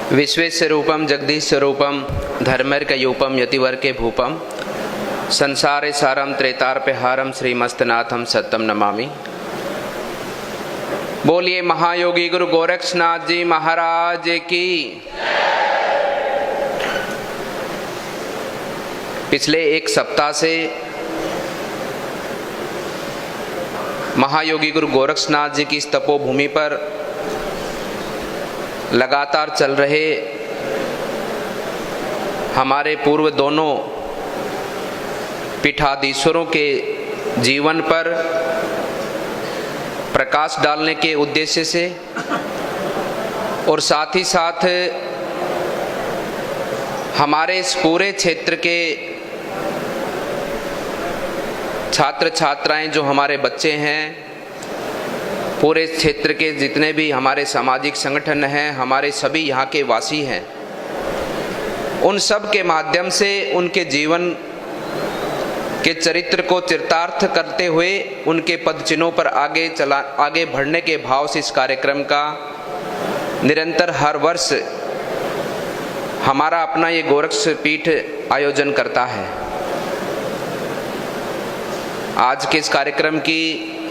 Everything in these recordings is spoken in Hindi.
विश्वेश्वरूपम जगदीश्वरूपम धर्मैर्कयूपम यतिवर्के भूपम संसारे सारम त्रेतार्पहारम श्रीमस्तनाथम सत्यम नमामि। बोलिए महायोगी गुरु गोरक्षनाथ जी महाराज की। पिछले एक सप्ताह से महायोगी गुरु गोरक्षनाथ जी की इस तपोभूमि पर लगातार चल रहे हमारे पूर्व दोनों पीठाधीश्वरों के जीवन पर प्रकाश डालने के उद्देश्य से और साथ ही साथ हमारे इस पूरे क्षेत्र के छात्र छात्राएं जो हमारे बच्चे हैं, पूरे क्षेत्र के जितने भी हमारे सामाजिक संगठन हैं, हमारे सभी यहाँ के वासी हैं, उन सब के माध्यम से उनके जीवन के चरित्र को चरितार्थ करते हुए उनके पदचिन्हों पर आगे बढ़ने के भाव से इस कार्यक्रम का निरंतर हर वर्ष हमारा अपना ये गोरक्ष पीठ आयोजन करता है। आज के इस कार्यक्रम की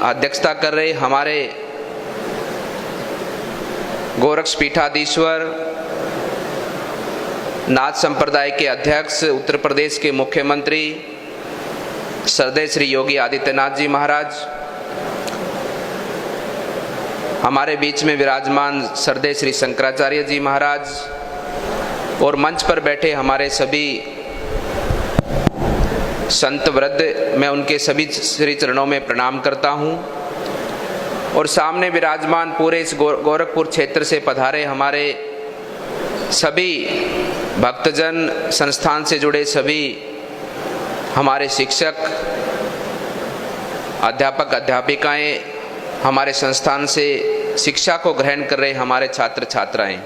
अध्यक्षता कर रहे हमारे गोरक्ष पीठाधीश्वर, नाथ संप्रदाय के अध्यक्ष, उत्तर प्रदेश के मुख्यमंत्री श्रद्धेय श्री योगी आदित्यनाथ जी महाराज, हमारे बीच में विराजमान श्रद्धेय श्री शंकराचार्य जी महाराज और मंच पर बैठे हमारे सभी संत वृद्ध, मैं उनके सभी श्री चरणों में प्रणाम करता हूं। और सामने विराजमान पूरे इस गोरखपुर क्षेत्र से पधारे हमारे सभी भक्तजन, संस्थान से जुड़े सभी हमारे शिक्षक, अध्यापक अध्यापिकाएं, हमारे संस्थान से शिक्षा को ग्रहण कर रहे हमारे छात्र छात्राएं,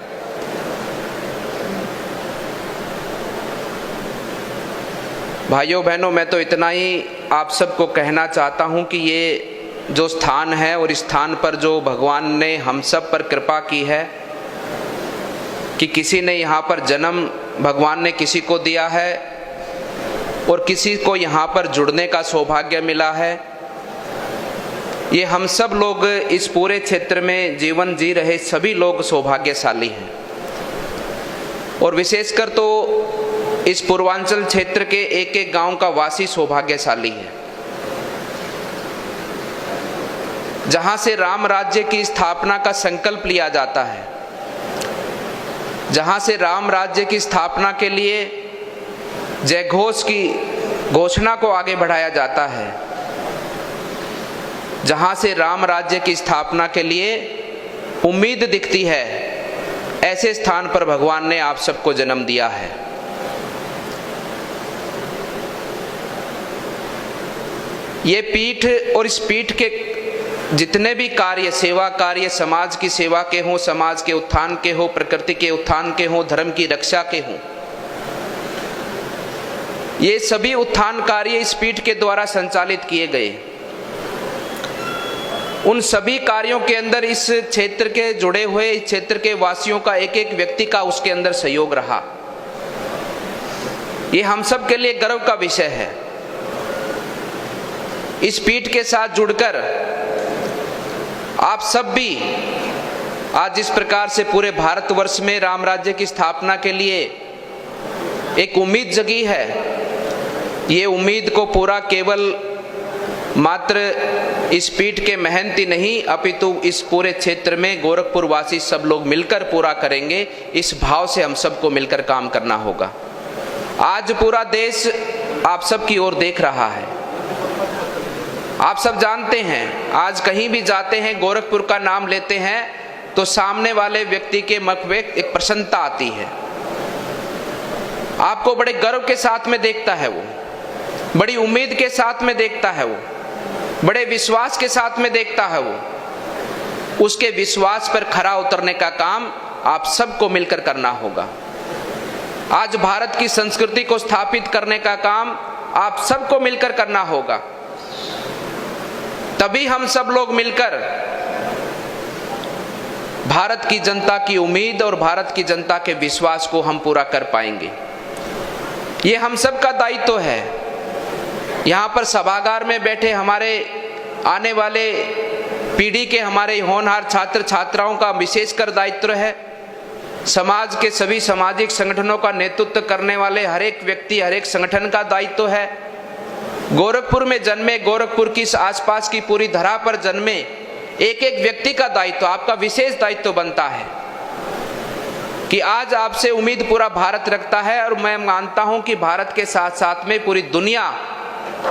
भाइयों बहनों, मैं तो इतना ही आप सबको कहना चाहता हूं कि ये जो स्थान है और इस स्थान पर जो भगवान ने हम सब पर कृपा की है कि किसी ने यहाँ पर जन्म भगवान ने किसी को दिया है और किसी को यहाँ पर जुड़ने का सौभाग्य मिला है। ये हम सब लोग इस पूरे क्षेत्र में जीवन जी रहे सभी लोग सौभाग्यशाली हैं और विशेषकर तो इस पूर्वांचल क्षेत्र के एक एक गांव का वासी सौभाग्यशाली है, जहां से राम राज्य की स्थापना का संकल्प लिया जाता है, जहां से राम राज्य की स्थापना के लिए जय घोष की घोषणा को आगे बढ़ाया जाता है, जहां से राम राज्य की स्थापना के लिए उम्मीद दिखती है, ऐसे स्थान पर भगवान ने आप सबको जन्म दिया है। ये पीठ और इस पीठ के जितने भी कार्य, सेवा कार्य, समाज की सेवा के हों, समाज के उत्थान के हों, प्रकृति के उत्थान के हों, धर्म की रक्षा के हों, ये सभी उत्थान कार्य इस पीठ के द्वारा संचालित किए गए। उन सभी कार्यों के अंदर इस क्षेत्र के जुड़े हुए, इस क्षेत्र के वासियों का एक एक व्यक्ति का उसके अंदर सहयोग रहा। ये हम सब के लिए गर्व का विषय है। इस पीठ के साथ जुड़कर आप सब भी आज जिस प्रकार से पूरे भारतवर्ष में राम राज्य की स्थापना के लिए एक उम्मीद जगी है, ये उम्मीद को पूरा केवल मात्र इस पीठ के महंती नहीं अपितु इस पूरे क्षेत्र में गोरखपुर वासी सब लोग मिलकर पूरा करेंगे। इस भाव से हम सबको मिलकर काम करना होगा। आज पूरा देश आप सब की ओर देख रहा है। आप सब जानते हैं, आज कहीं भी जाते हैं, गोरखपुर का नाम लेते हैं तो सामने वाले व्यक्ति के मुख में एक प्रसन्नता आती है। आपको बड़े गर्व के साथ में देखता है वो, बड़ी उम्मीद के साथ में देखता है वो, बड़े विश्वास के साथ में देखता है वो। उसके विश्वास पर खरा उतरने का काम आप सबको मिलकर करना होगा। आज भारत की संस्कृति को स्थापित करने का काम आप सबको मिलकर करना होगा। तभी हम सब लोग मिलकर भारत की जनता की उम्मीद और भारत की जनता के विश्वास को हम पूरा कर पाएंगे। ये हम सब का दायित्व है। यहाँ पर सभागार में बैठे हमारे आने वाले पीढ़ी के हमारे होनहार छात्र छात्राओं का विशेषकर दायित्व है। समाज के सभी सामाजिक संगठनों का नेतृत्व करने वाले हर एक व्यक्ति, हर एक संगठन का दायित्व है। गोरखपुर में जन्मे, गोरखपुर की आसपास की पूरी धरा पर जन्मे एक एक व्यक्ति का दायित्व, आपका विशेष दायित्व बनता है कि आज आपसे उम्मीद पूरा भारत रखता है। और मैं मानता हूं कि भारत के साथ साथ में पूरी दुनिया,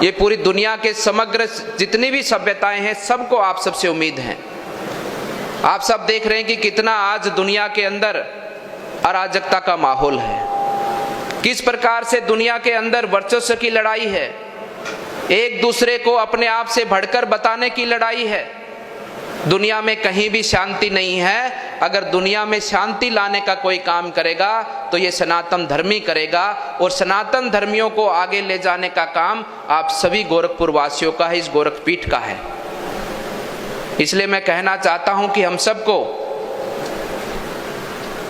ये पूरी दुनिया के समग्र जितनी भी सभ्यताएं हैं, सबको आप सबसे उम्मीद है। आप सब देख रहे हैं कि कितना आज दुनिया के अंदर अराजकता का माहौल है, किस प्रकार से दुनिया के अंदर वर्चस्व की लड़ाई है, एक दूसरे को अपने आप से बढ़कर बताने की लड़ाई है। दुनिया में कहीं भी शांति नहीं है। अगर दुनिया में शांति लाने का कोई काम करेगा तो ये सनातन धर्मी करेगा, और सनातन धर्मियों को आगे ले जाने का काम आप सभी गोरखपुर वासियों का है, इस गोरखपीठ का है। इसलिए मैं कहना चाहता हूं कि हम सबको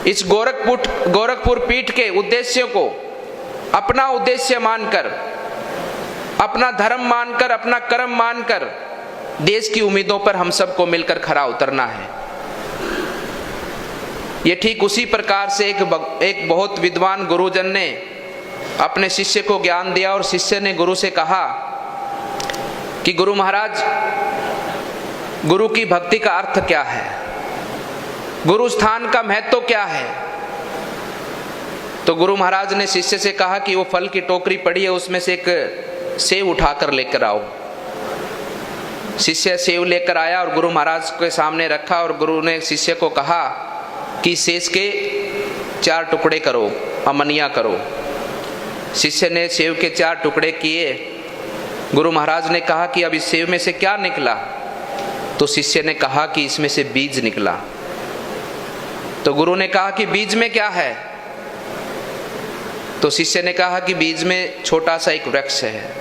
इस गोरखपुर पीठ के उद्देश्य को अपना उद्देश्य मानकर, अपना धर्म मानकर, अपना कर्म मानकर देश की उम्मीदों पर हम सबको मिलकर खरा उतरना है। ये ठीक उसी प्रकार से एक बहुत विद्वान गुरुजन ने अपने शिष्य को ज्ञान दिया, और शिष्य ने गुरु से कहा कि गुरु महाराज, गुरु की भक्ति का अर्थ क्या है, गुरु स्थान का महत्व क्या है। तो गुरु महाराज ने शिष्य से कहा कि वो फल की टोकरी पड़ी है, उसमें से एक सेव उठाकर लेकर आओ। शिष्य सेव लेकर आया और गुरु महाराज के सामने रखा, और गुरु ने शिष्य को कहा कि सेव के 4 टुकड़े करो, अमनिया करो। शिष्य ने सेव के 4 टुकड़े किए। गुरु महाराज ने कहा कि अब इस सेव में से क्या निकला? तो शिष्य ने कहा कि इसमें से बीज निकला। तो गुरु ने कहा कि बीज में क्या है? तो शिष्य ने कहा कि बीज में छोटा सा एक वृक्ष है।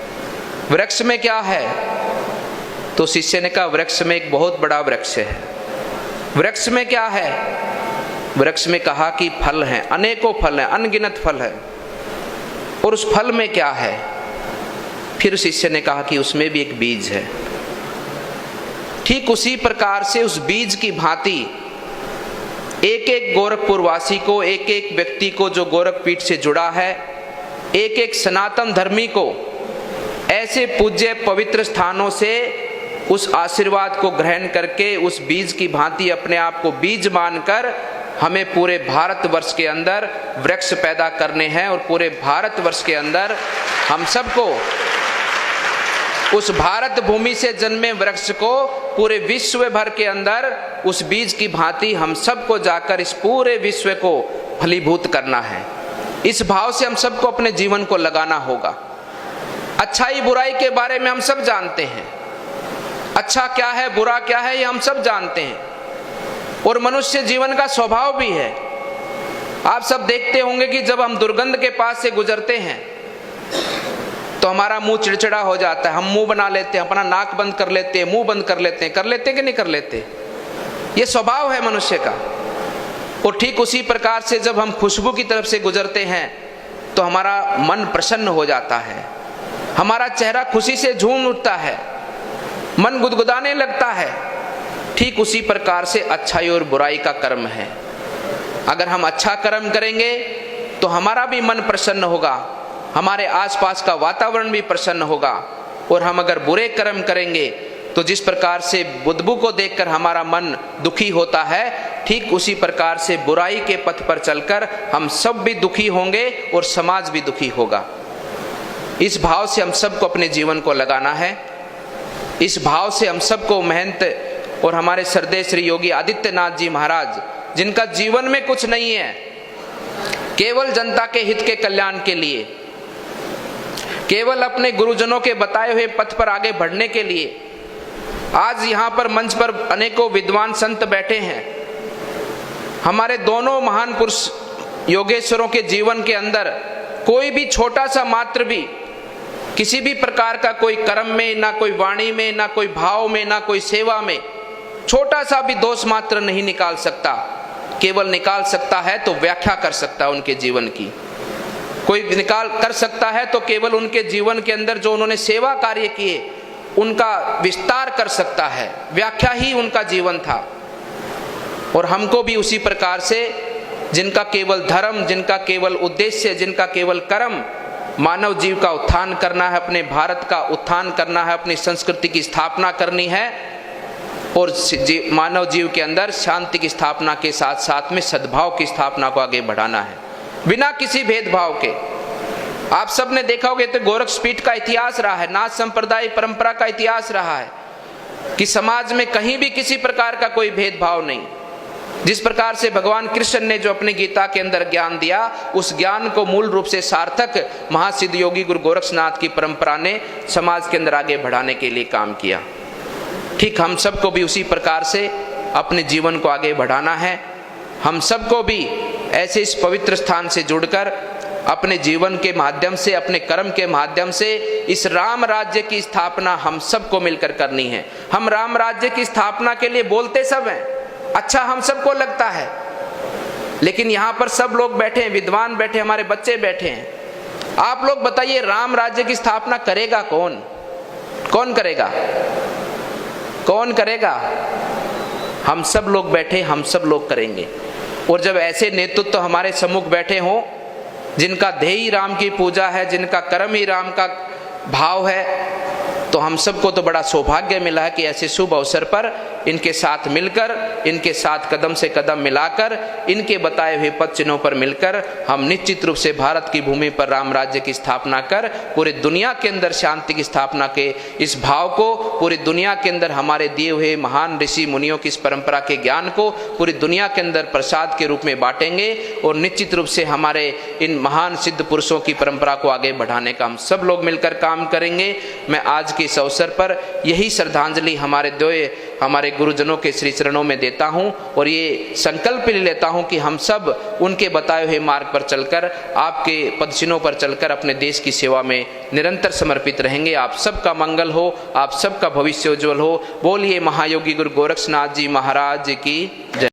वृक्ष में क्या है? तो शिष्य ने कहा वृक्ष में एक बहुत बड़ा वृक्ष है। वृक्ष में क्या है? वृक्ष में कहा कि फल हैं, अनेकों फल हैं, अनगिनत फल है। और उस फल में क्या है? फिर शिष्य ने कहा कि उसमें भी एक बीज है। ठीक उसी प्रकार से उस बीज की भांति एक एक गोरखपुर वासी को, एक एक व्यक्ति को जो गोरखपीठ से जुड़ा है, एक एक सनातन धर्मी को ऐसे पूज्य पवित्र स्थानों से उस आशीर्वाद को ग्रहण करके उस बीज की भांति अपने आप को बीज मानकर हमें पूरे भारतवर्ष के अंदर वृक्ष पैदा करने हैं। और पूरे भारतवर्ष के अंदर हम सबको उस भारत भूमि से जन्मे वृक्ष को पूरे विश्व भर के अंदर उस बीज की भांति हम सबको जाकर इस पूरे विश्व को फलीभूत करना है। इस भाव से हम सबको अपने जीवन को लगाना होगा। अच्छाई बुराई के बारे में हम सब जानते हैं, अच्छा क्या है बुरा क्या है ये हम सब जानते हैं, और मनुष्य जीवन का स्वभाव भी है। आप सब देखते होंगे कि जब हम दुर्गंध के पास से गुजरते हैं तो हमारा मुंह चिड़चिड़ा हो जाता है, हम मुंह बना लेते हैं, अपना नाक बंद कर लेते हैं, मुंह बंद कर लेते हैं कि नहीं कर लेते? ये स्वभाव है मनुष्य का। और ठीक उसी प्रकार से जब हम खुशबू की तरफ से गुजरते हैं तो हमारा मन प्रसन्न हो जाता है, हमारा चेहरा खुशी से झूम उठता है, मन गुदगुदाने लगता है। ठीक उसी प्रकार से अच्छाई और बुराई का कर्म है। अगर हम अच्छा कर्म करेंगे तो हमारा भी मन प्रसन्न होगा, हमारे आसपास का वातावरण भी प्रसन्न होगा। और हम अगर बुरे कर्म करेंगे तो जिस प्रकार से बुदबू को देखकर हमारा मन दुखी होता है, ठीक उसी प्रकार से बुराई के पथ पर चलकर हम सब भी दुखी होंगे और समाज भी दुखी होगा। इस भाव से हम सबको अपने जीवन को लगाना है। इस भाव से हम सबको महंत और हमारे श्रद्धेय श्री योगी आदित्यनाथ जी महाराज, जिनका जीवन में कुछ नहीं है, केवल जनता के हित के कल्याण के लिए, केवल अपने गुरुजनों के बताए हुए पथ पर आगे बढ़ने के लिए, आज यहाँ पर मंच पर अनेकों विद्वान संत बैठे हैं। हमारे दोनों महान पुरुष योगेश्वरों के जीवन के अंदर कोई भी छोटा सा मात्र भी किसी भी प्रकार का कोई कर्म में, ना कोई वाणी में, ना कोई भाव में, ना कोई सेवा में छोटा सा भी दोष मात्र नहीं निकाल सकता, केवल निकाल सकता है तो व्याख्या कर सकता है उनके जीवन की। कोई निकाल कर सकता है तो केवल उनके जीवन के अंदर जो उन्होंने सेवा कार्य किए उनका विस्तार कर सकता है, व्याख्या ही उनका जीवन था। और हमको भी उसी प्रकार से जिनका केवल धर्म, जिनका केवल उद्देश्य, जिनका केवल कर्म मानव जीव का उत्थान करना है, अपने भारत का उत्थान करना है, अपनी संस्कृति की स्थापना करनी है और मानव जीव के अंदर शांति की स्थापना के साथ साथ में सद्भाव की स्थापना को आगे बढ़ाना है बिना किसी भेदभाव के। आप सब ने देखा होगा तो गोरक्षपीठ का इतिहास रहा है, नाथ संप्रदाय परंपरा का इतिहास रहा है कि समाज में कहीं भी किसी प्रकार का कोई भेदभाव नहीं। जिस प्रकार से भगवान कृष्ण ने जो अपनी गीता के अंदर ज्ञान दिया, उस ज्ञान को मूल रूप से सार्थक महासिद्ध योगी गुरु गोरक्षनाथ की परंपरा ने समाज के अंदर आगे बढ़ाने के लिए काम किया। ठीक हम सबको भी उसी प्रकार से अपने जीवन को आगे बढ़ाना है। हम सबको भी ऐसे इस पवित्र स्थान से जुड़कर अपने जीवन के माध्यम से, अपने कर्म के माध्यम से इस राम राज्य की स्थापना हम सबको मिलकर करनी है। हम राम राज्य की स्थापना के लिए बोलते सब हैं, अच्छा हम सबको लगता है, लेकिन यहाँ पर सब लोग बैठे हैं, विद्वान बैठे, हमारे बच्चे बैठे हैं। आप लोग बताइए राम राज्य की स्थापना करेगा कौन? कौन करेगा? कौन करेगा? हम सब लोग बैठे, हम सब लोग करेंगे। और जब ऐसे नेतृत्व तो हमारे सम्मुख बैठे हों जिनका ध्येय राम की पूजा है, जिनका कर्म ही राम का भाव है, तो हम सबको तो बड़ा सौभाग्य मिला है कि ऐसे शुभ अवसर पर इनके साथ मिलकर, इनके साथ कदम से कदम मिलाकर, इनके बताए हुए पद चिन्हों पर मिलकर हम निश्चित रूप से भारत की भूमि पर राम राज्य की स्थापना कर पूरी दुनिया के अंदर शांति की स्थापना के इस भाव को, पूरी दुनिया के अंदर हमारे दिए हुए महान ऋषि मुनियों की इस परंपरा के ज्ञान को पूरी दुनिया के अंदर प्रसाद के रूप में बांटेंगे और निश्चित रूप से हमारे इन महान सिद्ध पुरुषों की परंपरा को आगे बढ़ाने का हम सब लोग मिलकर काम करेंगे। मैं आज के इस अवसर पर यही श्रद्धांजलि हमारे गुरुजनों के श्री चरणों में देता हूं और ये संकल्प ले लेता हूं कि हम सब उनके बताए हुए मार्ग पर चलकर, आपके पदचिन्हों पर चलकर अपने देश की सेवा में निरंतर समर्पित रहेंगे। आप सबका मंगल हो, आप सबका भविष्य उज्जवल हो। बोलिए महायोगी गुरु गोरक्षनाथ जी महाराज की जय।